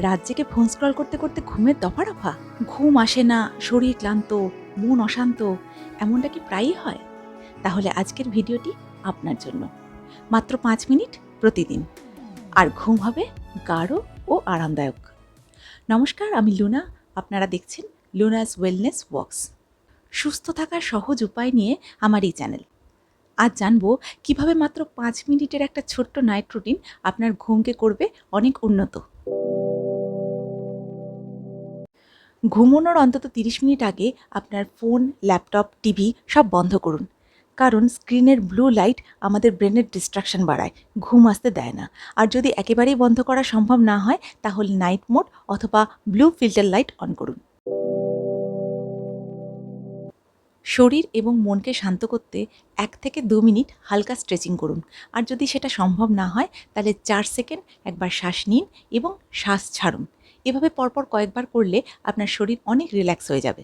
রাত জেগে phone scroll করতে করতে ঘুমের দফা, ঘুম আসে না, শরীর ক্লান্ত, মন অশান্ত, এমনটা কি প্রায়ই হয়? তাহলে আজকের ভিডিওটি আপনার জন্য। মাত্র 5 মিনিট প্রতিদিন, আর ঘুম হবে গাঢ় ও আরামদায়ক। নমস্কার, আমি লুনা। আপনারা দেখছেন লুনাস ওয়েলনেস ওয়ার্কস। সুস্থ থাকার সহজ উপায় নিয়ে আমার এই চ্যানেল। আজ জানবো কিভাবে মাত্র 5 মিনিটের একটা ছোট্ট নাইট রুটিন আপনার ঘুমকে করবে অনেক উন্নত। ঘুমানোর অন্তত 30 মিনিট আগে আপনার ফোন, ল্যাপটপ, টিভি সব বন্ধ করুন। কারণ স্ক্রিনের ব্লু লাইট আমাদের ব্রেনের ডিস্ট্রাকশন বাড়ায়, ঘুম আসতে দেয় না। আর যদি একেবারেই বন্ধ করা সম্ভব না হয়, তাহলে নাইট মোড অথবা ব্লু ফিল্টার লাইট অন করুন। শরীর এবং মনকে শান্ত করতে 1 থেকে 2 মিনিট হালকা স্ট্রেচিং করুন। আর যদি সেটা সম্ভব না হয়, তাহলে 4 সেকেন্ড একবার শ্বাস নিন এবং শ্বাস ছাড়ুন। এভাবে পরপর কয়েকবার করলে আপনার শরীর অনেক রিল্যাক্স হয়ে যাবে।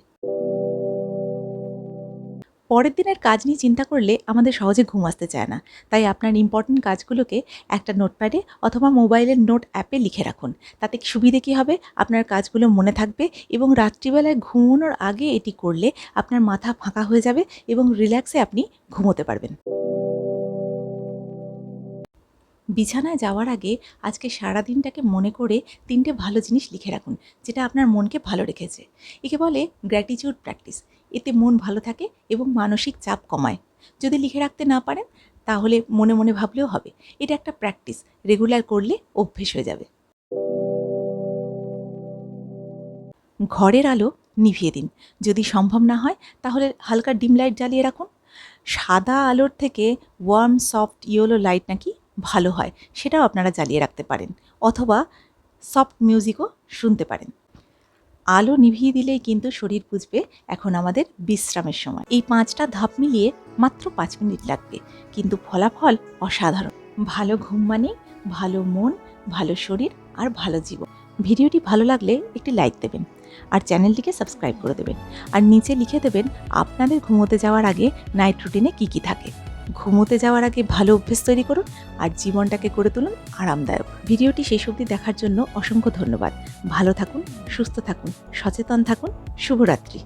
পরের দিনের কাজ নিয়ে চিন্তা করলে আমাদের সহজে ঘুম আসতে চায় না। তাই আপনার ইম্পর্টেন্ট কাজগুলোকে একটা নোটপ্যাডে অথবা মোবাইলের নোট অ্যাপে লিখে রাখুন। তাতে সুবিধে কী হবে, আপনার কাজগুলো মনে থাকবে এবং রাত্রিবেলায় ঘুমানোর আগে এটি করলে আপনার মাথা ফাঁকা হয়ে যাবে এবং রিল্যাক্সে আপনি ঘুমোতে পারবেন। বিছানায় যাওয়ার আগে আজকে সারা দিনটাকে মনে করে 3টে ভালো জিনিস লিখে রাখুন, যেটা আপনার মনকে ভালো রেখেছে। একে বলে গ্র্যাটিটিউড প্র্যাকটিস। এতে মন ভালো থাকে এবং মানসিক চাপ কমায়। যদি লিখে রাখতে না পারেন, তাহলে মনে মনে ভাবলেও হবে। এটা একটা প্র্যাকটিস, রেগুলার করলে অভ্যেস হয়ে যাবে। ঘরের আলো নিভিয়ে দিন। যদি সম্ভব না হয়, তাহলে হালকা ডিম লাইট জ্বালিয়ে রাখুন। সাদা আলোর থেকে ওয়ার্ম সফট ইয়েলো লাইট নাকি ভালো হয়, সেটাও আপনারা জ্বালিয়ে রাখতে পারেন। অথবা সফট মিউজিকও শুনতে পারেন। আলো নিভিয়ে দিলেই কিন্তু শরীর বুঝবে এখন আমাদের বিশ্রামের সময়। এই 5টা ধাপ মিলিয়ে মাত্র 5 মিনিট লাগবে, কিন্তু ফলাফল অসাধারণ। ভালো ঘুম মানে ভালো মন, ভালো শরীর আর ভালো জীবন। ভিডিওটি ভালো লাগলে একটি লাইক দেবেন আর চ্যানেলটিকে সাবস্ক্রাইব করে দেবেন। আর নিচে লিখে দেবেন আপনাদের ঘুমোতে যাওয়ার আগে নাইট রুটিনে কী কী থাকে। ঘুমোতে যাওয়ার আগে ভালো অভ্যেস তৈরি করুন আর জীবনটাকে করে তুলুন আরামদায়ক। ভিডিওটি শেষ অবধি দেখার জন্য অসংখ্য ধন্যবাদ। ভালো থাকুন, সুস্থ থাকুন, সচেতন থাকুন। শুভরাত্রি।